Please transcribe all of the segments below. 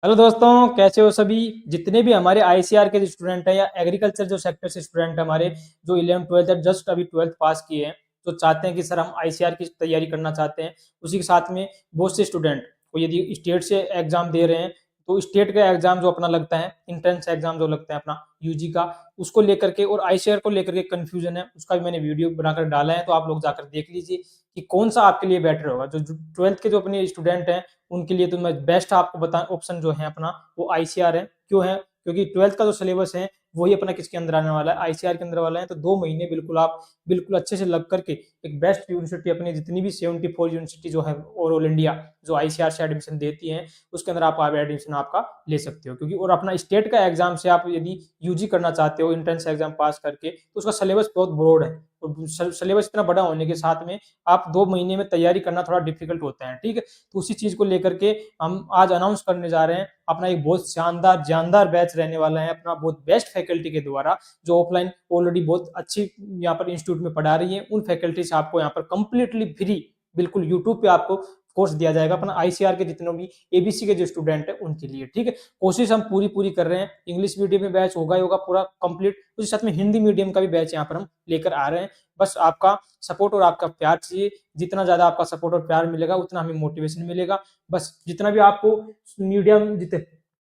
Hello दोस्तों, कैसे हो सभी। जितने भी हमारे आईसीआर के जो स्टूडेंट हैं या एग्रीकल्चर जो सेक्टर से स्टूडेंट हैं हमारे, जो 11 ट्वेल्थ है, जस्ट अभी 12th पास किए हैं, तो चाहते हैं कि सर हम आईसीआर की तैयारी करना चाहते हैं। उसी के साथ में बहुत से स्टूडेंट को यदि स्टेट से एग्जाम दे रहे हैं, तो स्टेट का एग्जाम जो अपना लगता है, इंट्रेंस एग्जाम जो लगता है अपना यूजी का, उसको लेकर के और आईसीआर को लेकर के कंफ्यूजन है। उसका भी मैंने वीडियो बनाकर डाला है, तो आप लोग जाकर देख लीजिए कि कौन सा आपके लिए बेटर होगा। जो 12th के जो अपने स्टूडेंट हैं उनके लिए तो मैं बेस्ट आपको बता ऑप्शन जो है अपना, वो आईसीआर है। क्यों है? क्योंकि 12th का जो सिलेबस है वही अपना किसके अंदर आने वाला है, आईसीआर के अंदर वाला है। तो 2 महीने बिल्कुल आप बिल्कुल अच्छे से लग करके एक बेस्ट यूनिवर्सिटी, अपनी जितनी भी 74 यूनिवर्सिटी जो है ऑल इंडिया जो आईसीआर से एडमिशन देती है, उसके अंदर आप एडमिशन आपका ले सकते हो। क्योंकि और अपना स्टेट का एग्जाम से आप यदि यूजी करना चाहते हो इंट्रेंस एग्जाम पास करके, तो उसका सिलेबस बहुत ब्रॉड है। और सिलेबस इतना बड़ा होने के साथ में आप 2 महीने में तैयारी करना थोड़ा डिफिकल्ट होता है। ठीक है, तो उसी चीज को लेकर के हम आज अनाउंस करने जा रहे हैं अपना एक बहुत शानदार जानदार बैच रहने वाला है अपना, बहुत बेस्ट फैकल्टी के द्वारा, जो ऑफलाइन ऑलरेडी बहुत अच्छी यहाँ पर इंस्टीट्यूट में पढ़ा रही है। उन फैकल्टी से आपको यहाँ पर कंप्लीटली फ्री बिल्कुल यूट्यूब पे आपको कोर्स दिया जाएगा अपना आईसीआर के जितने भी एबीसी के जो स्टूडेंट है उनके लिए। ठीक है, कोशिश हम पूरी पूरी कर रहे हैं। इंग्लिश मीडियम में बैच होगा ही होगा पूरा कंप्लीट, उसके साथ में हिंदी मीडियम का भी बैच यहाँ पर हम लेकर आ रहे हैं। बस आपका सपोर्ट और आपका प्यार चाहिए। जितना ज्यादा आपका सपोर्ट और प्यार मिलेगा उतना हमें मोटिवेशन मिलेगा। बस जितना भी आपको मीडियम जितने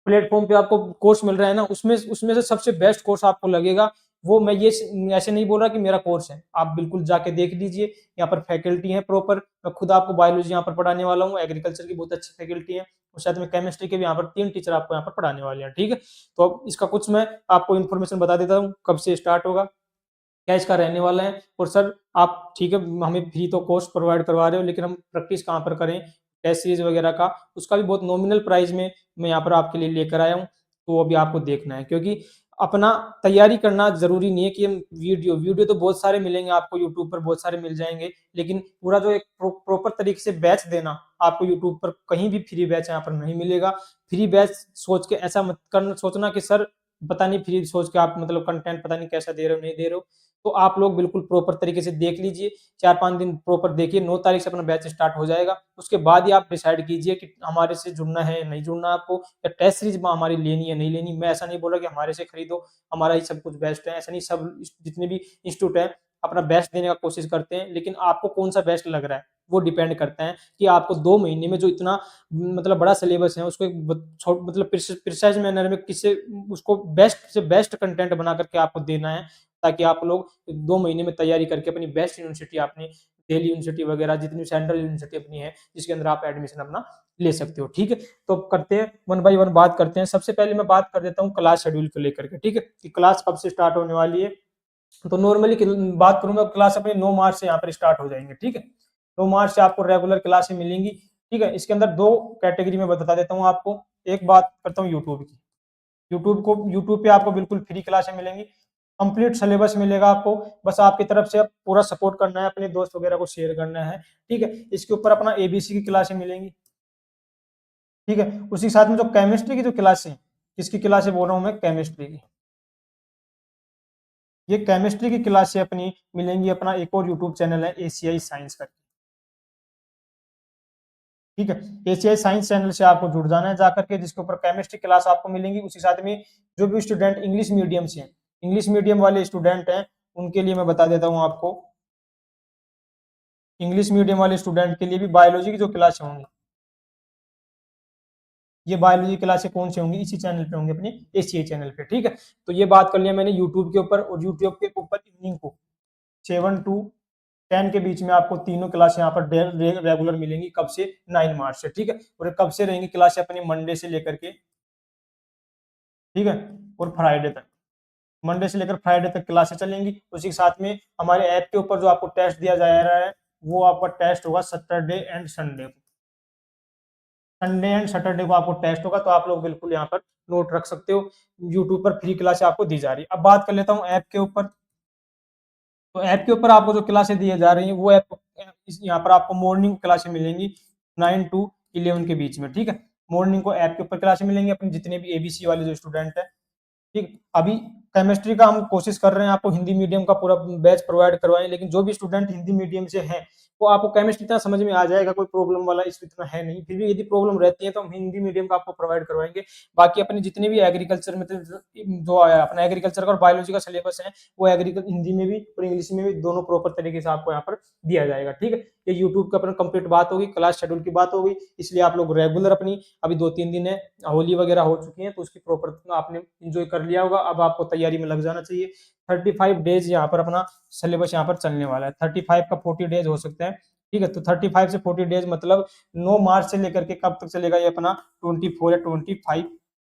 प्लेटफॉर्म पे आपको कोर्स मिल रहा है ना, उसमें उसमें से सबसे बेस्ट कोर्स आपको लगेगा वो, मैं ये ऐसे नहीं बोल रहा कि मेरा कोर्स है, आप बिल्कुल जाके देख लीजिए। यहाँ पर फैकल्टी है प्रॉपर। मैं खुद आपको बायोलॉजी यहाँ पर पढ़ाने वाला हूँ, एग्रीकल्चर की बहुत अच्छी फैकल्टी है, और साथ में केमिस्ट्री के भी यहाँ पर 3 टीचर आपको यहाँ पर पढ़ाने वाले हैं। ठीक है, तो अब इसका कुछ मैं आपको इन्फॉर्मेशन बता देता हूँ, कब से स्टार्ट होगा, क्या इसका रहने वाला है। और सर आप ठीक है, हमें फ्री तो कोर्स प्रोवाइड करवा रहे हो, लेकिन हम प्रैक्टिस कहाँ पर करें, टेस्ट सीरीज वगैरह का, उसका भी बहुत नॉमिनल प्राइस में मैं यहाँ पर आपके लिए लेकर आया हूँ। तो अभी आपको देखना है, क्योंकि अपना तैयारी करना जरूरी नहीं है कि हम वीडियो वीडियो तो बहुत सारे मिलेंगे आपको यूट्यूब पर, बहुत सारे मिल जाएंगे, लेकिन पूरा जो एक प्रॉपर तरीके से बैच देना आपको यूट्यूब पर कहीं भी फ्री बैच यहाँ पर नहीं मिलेगा। फ्री बैच सोच के ऐसा मत करना, सोचना कि सर पता नहीं, फ्री सोच के आप मतलब कंटेंट पता नहीं कैसा दे रहे हो नहीं दे रहे हो। तो आप लोग बिल्कुल प्रॉपर तरीके से देख लीजिए, 4-5 दिन प्रॉपर देखिए। 9 तारीख से अपना बैच स्टार्ट हो जाएगा, उसके बाद ही आप डिसाइड कीजिए कि हमारे से जुड़ना है नहीं जुड़ना आपको, या टेस्ट सीरीज हमारी लेनी है नहीं लेनी। मैं ऐसा नहीं बोल रहा कि हमारे से खरीदो, हमारा ही सब कुछ बेस्ट है, ऐसा नहीं। सब जितने भी इंस्टीट्यूट है अपना बेस्ट देने का कोशिश करते हैं, लेकिन आपको कौन सा बेस्ट लग रहा है वो डिपेंड करता है कि आपको 2 महीने में जो इतना मतलब बड़ा सिलेबस है उसको एक मतलब प्रिसाइज मैनर में किसे उसको बेस्ट से बेस्ट कंटेंट बना करके आपको देना है, ताकि आप लोग 2 महीने में तैयारी करके अपनी बेस्ट यूनिवर्सिटी, अपनी दिल्ली यूनिवर्सिटी वगैरह जितनी सेंट्रल यूनिवर्सिटी अपनी है जिसके अंदर आप एडमिशन अपना ले सकते हो। ठीक है, तो करते हैं वन बाई वन बात करते हैं। सबसे पहले मैं बात कर देता हूँ क्लास शेड्यूल को लेकर के। ठीक है, कि क्लास कब से स्टार्ट होने वाली है, तो नॉर्मली बात करूंगा, क्लास अपनी 9 मार्च से यहाँ पर स्टार्ट हो जाएंगे। ठीक है, 9 मार्च से आपको रेगुलर क्लासें मिलेंगी। ठीक है, इसके अंदर 2 कैटेगरी में बता देता हूँ आपको। एक बात करता हूँ यूट्यूब की। यूट्यूब पे आपको बिल्कुल फ्री क्लासें मिलेंगी, कंप्लीट सिलेबस मिलेगा आपको। बस आपकी तरफ से पूरा सपोर्ट करना है, अपने दोस्त वगैरह को शेयर करना है। ठीक है, इसके ऊपर अपना एबीसी की क्लासें मिलेंगी। ठीक है, उसी के साथ में जो केमिस्ट्री की जो क्लासें, किसकी क्लासें बोल रहा हूँ मैं, केमिस्ट्री की। ये केमिस्ट्री की क्लासें अपनी मिलेंगी, अपना एक और यूट्यूब चैनल है एसीआई साइंस करके। ठीक है, एसीआई साइंस चैनल से आपको जुड़ जाना है जाकर के, जिसके ऊपर केमिस्ट्री क्लास आपको मिलेंगी। उसी साथ में जो भी स्टूडेंट इंग्लिश मीडियम से, इंग्लिश मीडियम वाले स्टूडेंट हैं, उनके लिए मैं बता देता हूँ आपको, इंग्लिश मीडियम वाले स्टूडेंट के लिए भी बायोलॉजी की जो क्लास होंगी, ये बायोलॉजी क्लासें कौन सी होंगी, इसी चैनल पे होंगे, अपने एसीआई चैनल पे। ठीक है, तो ये बात कर लिया मैंने यूट्यूब के ऊपर। और यूट्यूब के ऊपर इवनिंग को 7 to 10 के बीच में आपको तीनों क्लास यहाँ पर रेगुलर मिलेंगी। कब से? 9 मार्च से। ठीक है, और कब से रहेंगी क्लासें अपनी? मंडे से लेकर के, ठीक है, और फ्राइडे तक। मंडे से लेकर फ्राइडे तक क्लासें चलेंगी। उसी के साथ में हमारे ऐप के ऊपर जो आपको टेस्ट दिया जा रहा है, वो आपका टेस्ट होगा सैटरडे एंड संडे को। संडे एंड सैटरडे को आपको टेस्ट होगा, तो आप लोग बिल्कुल यहाँ पर नोट रख सकते हो। यूट्यूब पर फ्री क्लास आपको दी जा रही है। अब बात कर लेता हूँ ऐप के ऊपर। तो ऐप के ऊपर आपको जो क्लासें दी जा रही हैं, वो ऐप यहाँ पर आपको मॉर्निंग क्लासें मिलेंगी 9 to 11 के बीच में। ठीक है, मॉर्निंग को ऐप के ऊपर क्लासें मिलेंगी अपने जितने भी एबीसी वाले जो स्टूडेंट है। ठीक, अभी केमिस्ट्री का हम कोशिश कर रहे हैं आपको हिंदी मीडियम का पूरा बैच प्रोवाइड करवाएं, लेकिन जो भी स्टूडेंट हिंदी मीडियम से हैं वो आपको केमिस्ट्री इतना समझ में आ जाएगा, कोई प्रॉब्लम वाला इसमें इतना है नहीं। फिर भी यदि प्रॉब्लम रहती है तो हम हिंदी मीडियम का आपको प्रोवाइड करवाएंगे। बाकी अपने जितने भी एग्रीकल्चर में जो अपना एग्रीकल्चर का और बायोलॉजी का सिलेबस है वो एग्रीकल्चर हिंदी में भी और इंग्लिश में भी दोनों प्रॉपर तरीके से आपको यहाँ पर दिया जाएगा। ठीक है, ये यूट्यूब का अपना कंप्लीट बात होगी, क्लास शेड्यूल की बात होगी, इसलिए आप लोग रेगुलर अपनी अभी 2-3 दिन है, होली वगैरह हो चुकी है तो उसकी प्रॉपर आपने इंजॉय कर लिया होगा, अब आपको तैयारी में लग जाना चाहिए। 35 डेज यहाँ पर अपना सिलेबस यहाँ पर चलने वाला है, 35 का 40 डेज हो सकता है। ठीक है, तो 35 से 40 डेज मतलब 9 मार्च से लेकर के कब तक चलेगा ये अपना 24 या 25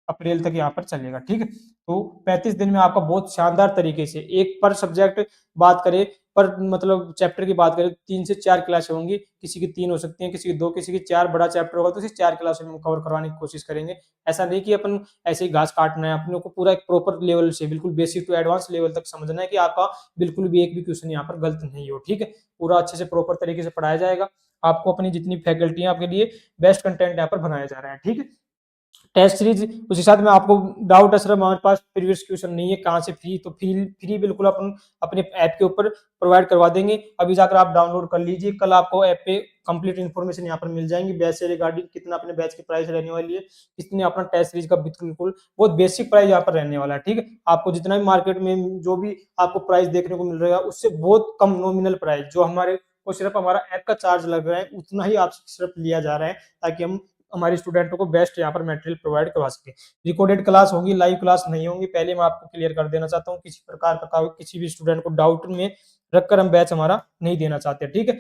अप्रैल तक यहाँ पर चलेगा। ठीक है, तो 35 दिन में आपका बहुत शानदार तरीके से एक पर सब्जेक्ट बात करें, पर मतलब चैप्टर की बात करें 3 से 4 क्लासें होंगी, किसी की 3 हो सकती हैं, किसी की 2, किसी की 4, बड़ा चैप्टर होगा तो इसे 4 क्लासों में कवर करवाने की कोशिश करेंगे। ऐसा नहीं कि अपन ऐसे ही घास काटना है, अपने को पूरा एक प्रॉपर लेवल से बिल्कुल बेसिक टू एडवांस लेवल तक समझना है कि आपका बिल्कुल भी एक भी क्वेश्चन यहाँ पर गलत नहीं हो। ठीक है, पूरा अच्छे से प्रॉपर तरीके से पढ़ाया जाएगा, आपको अपनी जितनी फैकल्टी है आपके लिए बेस्ट कंटेंट यहाँ पर बनाया जा रहा है। ठीक है, टेस्ट सीरीज उसी साथ में आपको डाउट है सर हमारे पास प्रीवियस क्वेश्चन नहीं है कहाँ से फ्री, तो फ्री बिल्कुल अपन अपने ऐप के ऊपर प्रोवाइड करवा देंगे। अभी जाकर आप डाउनलोड कर लीजिए, कल आपको ऐप पे कंप्लीट इन्फॉर्मेशन यहाँ पर मिल जाएंगी बैच से रिगार्डिंग, कितना अपने बैच की प्राइस रहने वाली है, कितने अपना टेस्ट सीरीज का बिल्कुल बहुत बेसिक प्राइस यहाँ पर रहने वाला है। ठीक है, आपको जितना भी मार्केट में जो भी आपको प्राइस देखने को मिल रहा है उससे बहुत कम नॉमिनल प्राइस जो हमारे को सिर्फ हमारा ऐप का चार्ज लग रहा है उतना ही आपसे सिर्फ लिया जा रहा है, ताकि हम हमारे स्टूडेंटों को बेस्ट यहाँ पर मटेरियल प्रोवाइड करवा सके। रिकॉर्डेड क्लास होगी, लाइव क्लास नहीं होंगी, पहले मैं आपको क्लियर कर देना चाहता हूँ, किसी प्रकार का किसी भी स्टूडेंट को डाउट में रखकर हम बैच हमारा नहीं देना चाहते। ठीक है,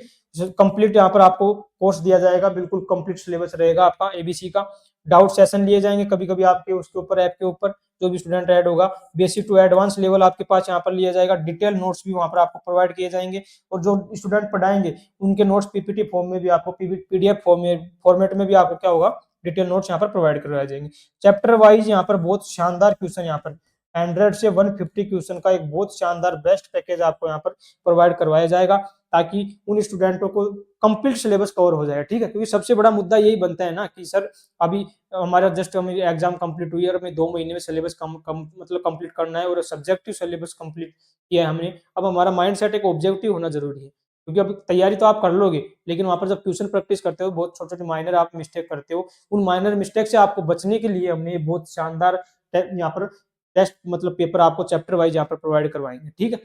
कंप्लीट यहाँ पर आपको कोर्स दिया जाएगा, बिल्कुल कंप्लीट सिलेबस रहेगा आपका एबीसी का। डाउट सेशन लिए जाएंगे कभी कभी आपके उसके ऊपर ऐप के ऊपर, जो भी स्टूडेंट ऐड होगा बेसिक टू एडवांस लेवल आपके पास यहाँ पर लिया जाएगा, डिटेल नोट्स भी वहाँ पर आपको प्रोवाइड किए जाएंगे, और जो स्टूडेंट पढ़ाएंगे उनके नोट्स पीपीटी फॉर्म में भी आपको पीडीएफ फॉर्मेट में भी आपको क्या होगा डिटेल नोट्स यहाँ पर प्रोवाइड करवाए जाएंगे। चैप्टर वाइज यहाँ पर बहुत शानदार क्वेश्चन यहाँ पर 100 से 150 क्वेश्चन का एक बहुत शानदार बेस्ट पैकेज आपको यहाँ पर प्रोवाइड करवाया जाएगा, ताकि उन स्टूडेंटों को कंप्लीट सिलेबस कवर हो जाए। ठीक है, क्योंकि सबसे बड़ा मुद्दा यही बनता है ना कि सर अभी हमारा जस्ट हमें एग्जाम कंप्लीट हुई है और हमें 2 महीने में सिलेबस मतलब कंप्लीट करना है और सब्जेक्टिव सिलेबस कंप्लीट किया है हमने, अब हमारा माइंड सेट एक ऑब्जेक्टिव होना जरूरी है, क्योंकि अब तैयारी तो आप कर लोगे लेकिन वहां पर जब ट्यूशन प्रैक्टिस करते हो बहुत छोटे छोटे माइनर आप मिस्टेक करते हो, उन माइनर मिस्टेक से आपको बचने के लिए हमने बहुत शानदार यहाँ पर टेस्ट मतलब पेपर आपको चैप्टर वाइज यहाँ पर प्रोवाइड करवाएंगे। ठीक है,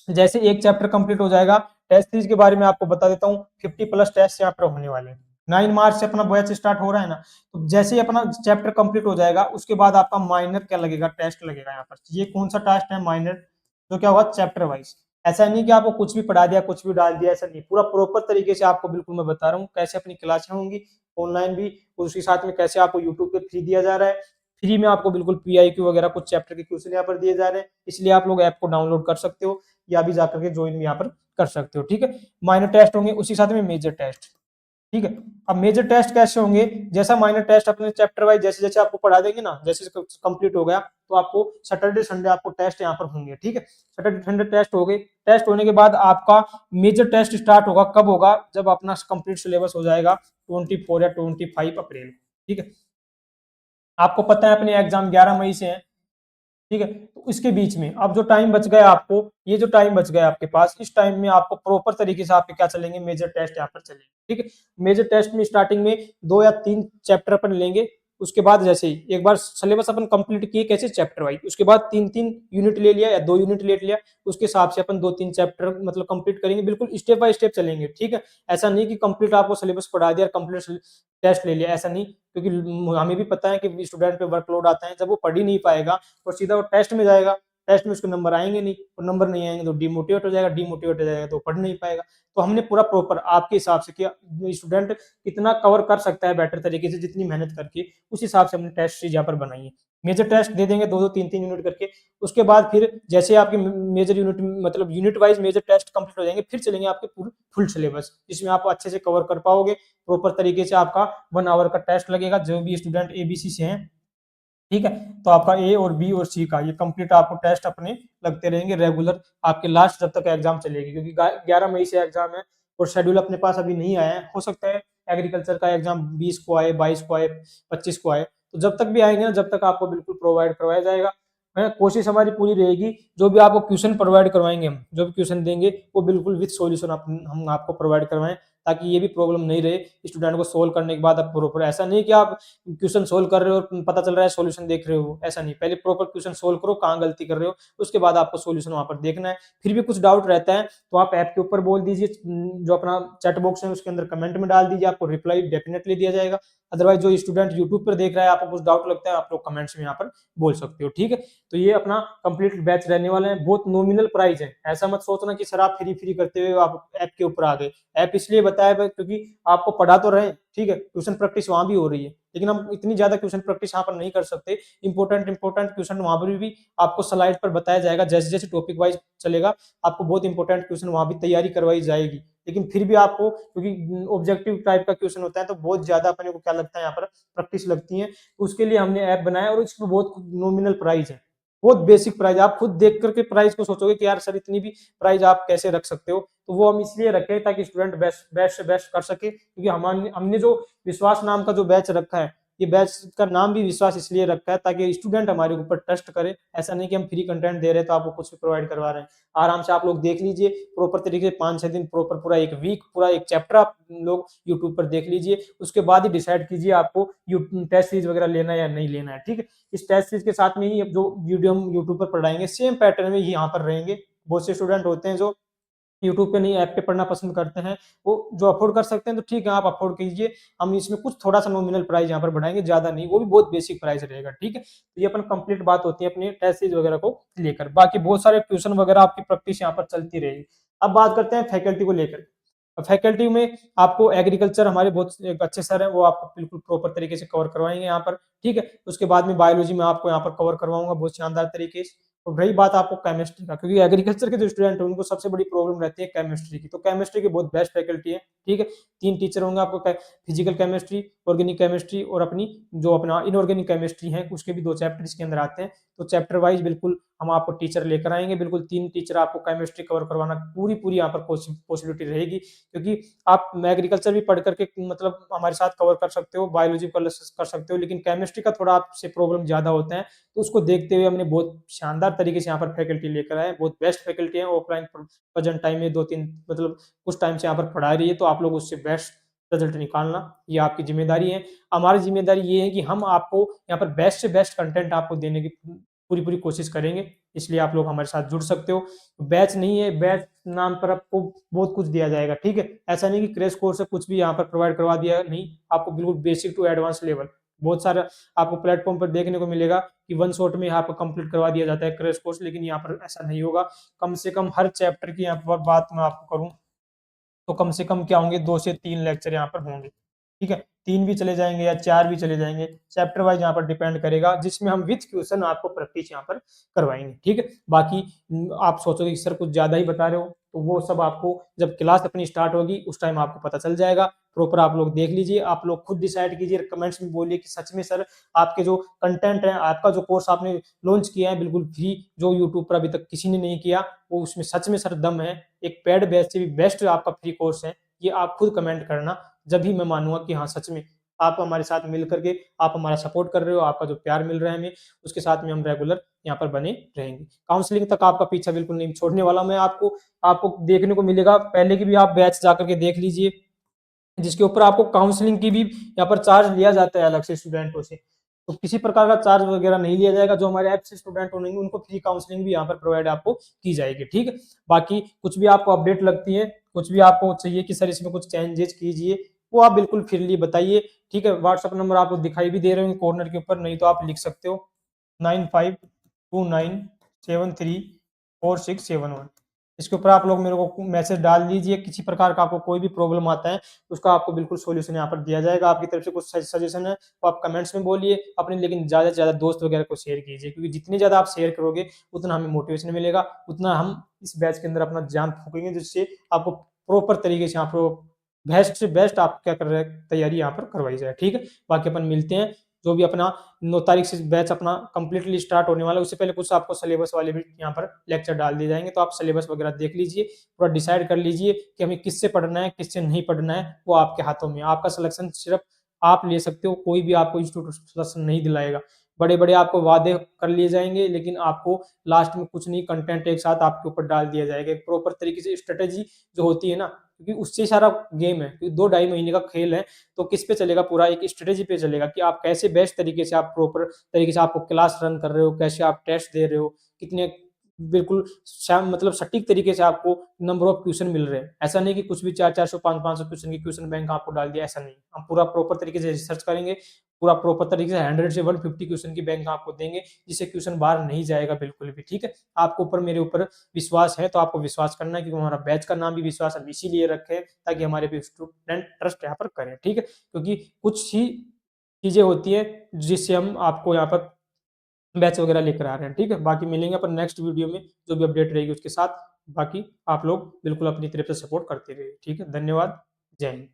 जैसे एक चैप्टर कंप्लीट हो जाएगा, टेस्ट सीरीज के बारे में आपको बता देता हूँ, 50+ टेस्ट यहाँ पर होने वाले हैं। 9 मार्च से अपना बैच स्टार्ट हो रहा है ना, तो जैसे ही अपना चैप्टर कंप्लीट हो जाएगा उसके बाद आपका माइनर क्या लगेगा, टेस्ट लगेगा यहाँ पर। ये कौन सा टेस्ट है, माइनर, तो क्या होगा चैप्टर वाइज। ऐसा नहीं कि आपको कुछ भी पढ़ा दिया कुछ भी डाल दिया, ऐसा नहीं, पूरा प्रॉपर तरीके से आपको बिल्कुल मैं बता रहा हूँ कैसे अपनी क्लासें होंगी ऑनलाइन भी, उसके साथ में कैसे आपको यूट्यूब पे फ्री दिया जा रहा है, फ्री में आपको बिल्कुल पीआईक्यू वगैरह कुछ चैप्टर के क्वेश्चन यहाँ पर दिए जा रहे हैं, इसलिए आप लोग ऐप को डाउनलोड कर सकते हो या भी जाकर के ज्वाइन भी यहाँ पर कर सकते हो। ठीक है, माइनर टेस्ट होंगे उसी साथ में मेजर टेस्ट। ठीक है, अब मेजर टेस्ट कैसे होंगे, जैसा माइनर टेस्ट अपने चैप्टर वाइज जैसे जैसे आपको पढ़ा देंगे ना, जैसे कंप्लीट हो गया तो आपको सैटरडे संडे आपको टेस्ट यहाँ पर होंगे। ठीक है, सैटरडे संडे टेस्ट हो गए, टेस्ट होने के बाद आपका मेजर टेस्ट स्टार्ट होगा, कब होगा, जब अपना कंप्लीट सिलेबस हो जाएगा 24 या 25 अप्रैल। ठीक है, आपको पता है अपने एग्जाम 11 मई से है। ठीक है, तो इसके बीच में अब जो टाइम बच गया आपको, ये जो टाइम बच गया आपके पास, इस टाइम में आपको प्रॉपर तरीके से आपके क्या चलेंगे, मेजर टेस्ट यहाँ पर चलेंगे। ठीक है, मेजर टेस्ट में स्टार्टिंग में 2 या 3 चैप्टर अपन लेंगे, उसके बाद जैसे ही एक बार सिलेबस अपन कंप्लीट किए कैसे चैप्टर वाइज, उसके बाद 3-3 यूनिट ले लिया या 2 यूनिट ले लिया, उसके हिसाब से अपन 2-3 चैप्टर मतलब कंप्लीट करेंगे, बिल्कुल स्टेप बाय स्टेप चलेंगे। ठीक है, ऐसा नहीं कि कंप्लीट आपको सिलेबस पढ़ा दिया कंप्लीट टेस्ट ले लिया, ऐसा नहीं, क्योंकि हमें भी पता है कि स्टूडेंट पे वर्कलोड आता है, जब वो पढ़ ही नहीं पाएगा और सीधा वो टेस्ट में जाएगा, टेस्ट में उसके नंबर आएंगे नहीं, और नंबर नहीं आएंगे तो डिमोटिवेट हो जाएगा, डिमोटिवेट हो जाएगा तो पढ़ नहीं पाएगा। तो हमने पूरा प्रॉपर आपके हिसाब से कि स्टूडेंट कितना कवर कर सकता है बेटर तरीके से जितनी मेहनत करके, उस हिसाब से हमने टेस्ट सीरीज यहाँ पर बनाई है। मेजर टेस्ट दे देंगे 2-2 3-3 यूनिट करके, उसके बाद फिर जैसे आपके मेजर यूनिट मतलब unit wise major test complete हो जाएंगे, फिर चलेंगे आपके फुल सिलेबस, जिसमें आप अच्छे से कवर कर पाओगे प्रॉपर तरीके से। आपका 1 आवर का टेस्ट लगेगा, जो भी स्टूडेंट एबीसी से हैं। ठीक है, तो आपका ए और बी और सी का ये कंप्लीट आपको टेस्ट अपने लगते रहेंगे रेगुलर आपके लास्ट जब तक एग्जाम चलेगी, क्योंकि 11 मई से एग्जाम है और शेड्यूल अपने पास अभी नहीं आया है, हो सकता है एग्रीकल्चर का एग्जाम 20 को आए, 22 को आए, 25 को आए, तो जब तक भी आएंगे ना जब तक आपको बिल्कुल प्रोवाइड करवाया जाएगा। कोशिश हमारी पूरी रहेगी, जो भी आपको क्वेश्चन प्रोवाइड करवाएंगे हम, जो भी क्वेश्चन देंगे वो बिल्कुल विद सॉल्यूशन हम आपको प्रोवाइड करवाएं, ताकि ये भी प्रॉब्लम नहीं रहे स्टूडेंट को सोल्व करने के बाद आप प्रॉपर, ऐसा नहीं कि आप क्वेश्चन सोल्व कर रहे हो और पता चल रहा है सॉल्यूशन देख रहे हो, ऐसा नहीं, पहले प्रॉपर क्वेश्चन सोल्व करो कहाँ गलती कर रहे हो, उसके बाद आपको सॉल्यूशन वहां पर देखना है। फिर भी कुछ डाउट रहता है तो आप ऐप के ऊपर बोल दीजिए, जो अपना चैट बॉक्स है उसके अंदर कमेंट में डाल दीजिए, आपको रिप्लाई डेफिनेटली दिया जाएगा। अदरवाइज जो स्टूडेंट यूट्यूब पर देख रहा है, आपको कुछ डाउट लगता है, आप लोग कमेंट्स में यहाँ पर बोल सकते हो, ठीक है। तो ये अपना कंप्लीट बैच रहने वाला है, बहुत नॉमिनल प्राइस है, ऐसा मत सोचना कि सर आप फ्री फ्री करते हुए आप ऐप के ऊपर आ गए। ऐप इसलिए बताया क्योंकि आपको पढ़ा तो रहे, ठीक है, ट्यूशन प्रैक्टिस वहां भी हो रही है, लेकिन हम इतनी ज्यादा ट्यूशन प्रैक्टिस यहाँ पर नहीं कर सकते। इंपॉर्टेंट क्वेश्चन वहां पर भी आपको स्लाइड पर बताया जाएगा, जैसे जैसे टॉपिक वाइज चलेगा आपको बहुत इंपॉर्टेंट क्वेश्चन वहां भी तैयारी करवाई जाएगी। लेकिन फिर भी आपको, क्योंकि ऑब्जेक्टिव टाइप का क्वेश्चन होता है, तो बहुत ज्यादा अपने को क्या लगता है यहाँ पर प्रैक्टिस लगती है, उसके लिए हमने ऐप बनाया और इसमें बहुत नॉमिनल प्राइस है, बहुत बेसिक प्राइस। आप खुद देख करके प्राइस को सोचोगे कि यार सर इतनी भी प्राइस आप कैसे रख सकते हो, तो वो हम इसलिए रखे ताकि स्टूडेंट बेस्ट बेस्ट से बेस्ट कर सके, क्योंकि हमने जो विश्वास नाम का जो बैच रखा है, ये बैच का नाम भी विश्वास इसलिए रखा है ताकि स्टूडेंट हमारे ऊपर ट्रस्ट करे। ऐसा नहीं कि हम फ्री कंटेंट दे रहे हैं तो आपको कुछ भी प्रोवाइड करवा रहे हैं, आराम से आप लोग देख लीजिए प्रॉपर तरीके से 5-6 दिन प्रॉपर, पूरा एक वीक, पूरा एक चैप्टर आप लोग यूट्यूब पर देख लीजिए, उसके बाद ही डिसाइड कीजिए आपको टेस्ट सीरीज वगैरह लेना है या नहीं लेना है, ठीक है। इस टेस्ट सीरीज के साथ में ही अब जो वीडियो हम यूट्यूब पर पढ़ाएंगे सेम पैटर्न में ही यहाँ पर रहेंगे। बहुत से स्टूडेंट होते हैं जो यूट्यूब पे नहीं, ऐप पे पढ़ना पसंद करते हैं, वो जो अफोर्ड कर सकते हैं तो ठीक है आप अफोर्ड कीजिए, हम इसमें कुछ थोड़ा सा नॉमिनल प्राइस यहाँ पर बढ़ाएंगे, ज्यादा नहीं, वो भी बहुत बेसिक प्राइस रहेगा, ठीक है। तो ये अपन कंप्लीट बात होती है अपनी टेस्ट सीरीज वगैरह को लेकर, बाकी बहुत सारे ट्यूशन वगैरह आपकी प्रैक्टिस यहाँ पर चलती रहेगी। अब बात करते हैं फैकल्टी को लेकर। फैकल्टी में आपको एग्रीकल्चर हमारे बहुत एक अच्छे सर हैं, वो आपको बिल्कुल प्रॉपर तरीके से कवर करवाएंगे यहाँ पर, ठीक है। उसके बाद में बायोलॉजी में आपको यहाँ पर कवर करवाऊंगा बहुत शानदार तरीके से। और रही बात आपको केमिस्ट्री का, क्योंकि एग्रीकल्चर के जो स्टूडेंट हैं उनको सबसे बड़ी प्रॉब्लम रहती है केमिस्ट्री की, तो केमिस्ट्री की बहुत बेस्ट फैकल्टी है, ठीक है। 3 टीचर होंगे आपको, फिजिकल केमिस्ट्री, ऑर्गेनिक केमिस्ट्री और अपनी जो अपना इनऑर्गेनिक केमिस्ट्री है, उसके भी 2 चैप्टर इसके अंदर आते हैं। तो चैप्टर वाइज बिल्कुल हम आपको टीचर लेकर आएंगे, बिल्कुल 3 टीचर आपको केमिस्ट्री कवर करवाना पूरी पूरी यहाँ पर पॉसिबिलिटी रहेगी, क्योंकि आप एग्रीकल्चर भी पढ़ करके मतलब हमारे साथ कवर कर सकते हो, बायोलॉजी कर सकते हो, लेकिन केमिस्ट्री का थोड़ा आपसे प्रॉब्लम ज्यादा होता है, तो उसको देखते हुए हमने बहुत शानदार तरीके से यहाँ पर फैकल्टी लेकर आए, बहुत बेस्ट फैकल्टी है, ऑफलाइन प्रेजेंट टाइम में 2-3 मतलब कुछ टाइम से यहाँ पर पढ़ा रही है, तो आप लोग उससे बेस्ट रिजल्ट निकालना ये आपकी जिम्मेदारी है। हमारी जिम्मेदारी ये है कि हम आपको यहाँ पर बेस्ट से बेस्ट कंटेंट आपको देने की पूरी पूरी कोशिश करेंगे, इसलिए आप लोग हमारे साथ जुड़ सकते हो। बैच नहीं है, बैच नाम पर आपको बहुत कुछ दिया जाएगा, ठीक है, ऐसा नहीं कि क्रैश कोर्स से कुछ भी यहाँ पर प्रोवाइड करवा दिया, नहीं, आपको बिल्कुल बेसिक टू एडवांस लेवल बहुत सारा आपको प्लेटफॉर्म पर देखने को मिलेगा कि वन शॉट में आपको कंप्लीट करवा दिया जाता है क्रैश कोर्स, लेकिन यहाँ पर ऐसा नहीं होगा। कम से कम हर चैप्टर की यहाँ पर बात मैं आपको करूँ तो कम से कम क्या होंगे, 2 से 3 लेक्चर यहाँ पर होंगे, ठीक है, 3 भी चले जाएंगे या 4 भी चले जाएंगे, चैप्टर वाइज यहाँ पर डिपेंड करेगा, जिसमें हम विथ क्वेश्चन आपको प्रैक्टिस यहाँ पर करवाएंगे, ठीक है। बाकी आप सोचोगे कि सर कुछ ज्यादा ही बता रहे हो, तो वो सब आपको जब क्लास अपनी स्टार्ट होगी उस टाइम आपको पता चल जाएगा। प्रॉपर आप लोग देख लीजिए, आप लोग खुद डिसाइड कीजिए, कमेंट्स में बोलिए कि सच में सर आपके जो कंटेंट है, आपका जो कोर्स आपने लॉन्च किया है बिल्कुल फ्री, जो यूट्यूब पर अभी तक किसी ने नहीं किया, वो उसमें सच में सर दम है, एक पेड बैच से भी बेस्ट आपका फ्री कोर्स है, ये आप खुद कमेंट करना, जब भी मैं मानूंगा कि हाँ सच में आप हमारे साथ मिल करके आप हमारा सपोर्ट कर रहे हो, आपका जो प्यार मिल रहा है हमें, उसके साथ में हम रेगुलर यहाँ पर बने रहेंगे। काउंसलिंग तक आपका पीछा बिल्कुल नहीं छोड़ने वाला मैं, आपको आपको देखने को मिलेगा, पहले की भी आप बैच जाकर के देख लीजिए, जिसके ऊपर आपको काउंसलिंग की भी यहाँ पर चार्ज लिया जाता है अलग से स्टूडेंटों से, तो किसी प्रकार का चार्ज वगैरह नहीं लिया जाएगा, जो हमारे ऐप से स्टूडेंट होंगे उनको फ्री काउंसलिंग भी यहाँ पर प्रोवाइड आपको की जाएगी, ठीक है। बाकी कुछ भी आपको अपडेट लगती है, कुछ भी आपको चाहिए कि सर इसमें कुछ चेंजेस कीजिए, वो आप बिल्कुल फ्रीली बताइए, ठीक है। व्हाट्सअप नंबर आपको दिखाई भी दे रहे होंगे कॉर्नर के ऊपर, नहीं तो आप लिख सकते हो 9529734671, इसके ऊपर आप लोग मेरे को मैसेज डाल दीजिए, किसी प्रकार का आपको कोई भी प्रॉब्लम आता है उसका आपको बिल्कुल सॉल्यूशन यहाँ पर दिया जाएगा, आपकी तरफ से कुछ सजेशन है तो आप कमेंट्स में बोलिए अपने, लेकिन ज्यादा से ज्यादा दोस्त वगैरह को शेयर कीजिए, क्योंकि जितनी ज्यादा आप शेयर करोगे उतना हमें मोटिवेशन मिलेगा, उतना हम इस बैच के अंदर अपना जान फूकेंगे, जिससे आपको प्रॉपर तरीके से आपको बेस्ट से बेस्ट आप क्या कर रहे हैं तैयारी यहाँ पर करवाई जाए, ठीक है। बाकी अपन मिलते हैं, जो भी अपना 9 तारीख से बैच अपना कंप्लीटली स्टार्ट होने वाला है, उससे पहले कुछ आपको सिलेबस वाले भी यहाँ पर लेक्चर डाल दिए जाएंगे, तो आप सिलेबस वगैरह देख लीजिए, पूरा डिसाइड कर लीजिए कि हमें किससे पढ़ना है किससे नहीं पढ़ना है, वो आपके हाथों में, आपका सिलेक्शन सिर्फ आप ले सकते हो, कोई भी आपको इंस्टीट्यूट सिलेक्शन नहीं दिलाएगा। बड़े-बड़े आपको वादे कर लिए जाएँगे, लेकिन आपको लास्ट में कुछ नहीं, कंटेंट एक साथ आपके ऊपर डाल दिया जाएगा। एक प्रॉपर तरीके से स्ट्रैटेजी जो होती है ना, क्योंकि उससे सारा गेम है, क्योंकि 2 ढाई महीने का खेल है, तो किस पे चलेगा पूरा, एक स्ट्रैटेजी पे चलेगा कि आप कैसे बेस्ट तरीके से, आप प्रॉपर तरीके से आपको क्लास रन कर रहे हो, कैसे आप टेस्ट दे रहे हो, कितने बिल्कुल मतलब सटीक तरीके से आपको नंबर ऑफ क्वेश्चन मिल रहे हैं। ऐसा नहीं कि कुछ भी 4-400 500-500 क्वेश्चन की क्वेश्चन बैंक आपको डाल दिया, ऐसा नहीं। हम पूरा प्रॉपर तरीके से रिसर्च करेंगे, पूरा प्रॉपर तरीके से 100 से 150 क्वेश्चन की बैंक आपको देंगे, जिससे क्वेश्चन बाहर नहीं जाएगा बिल्कुल भी, ठीक है? आपको ऊपर, मेरे ऊपर विश्वास है, तो आपको विश्वास करना है, क्योंकि हमारा बैच का नाम भी विश्वास हम इसीलिए रखे हैं, ताकि हमारे पे स्टूडेंट ट्रस्ट यहाँ पर करें, ठीक है? क्योंकि कुछ ही चीज़ें होती हैं, जिससे हम आपको यहाँ पर बैच वगैरह लेकर आ रहे हैं, ठीक है? बाकी मिलेंगे अपन नेक्स्ट वीडियो में, जो भी अपडेट रहेगी उसके साथ। बाकी आप लोग बिल्कुल अपनी तरफ से सपोर्ट करते रहिए, ठीक है? धन्यवाद, जय हिंद।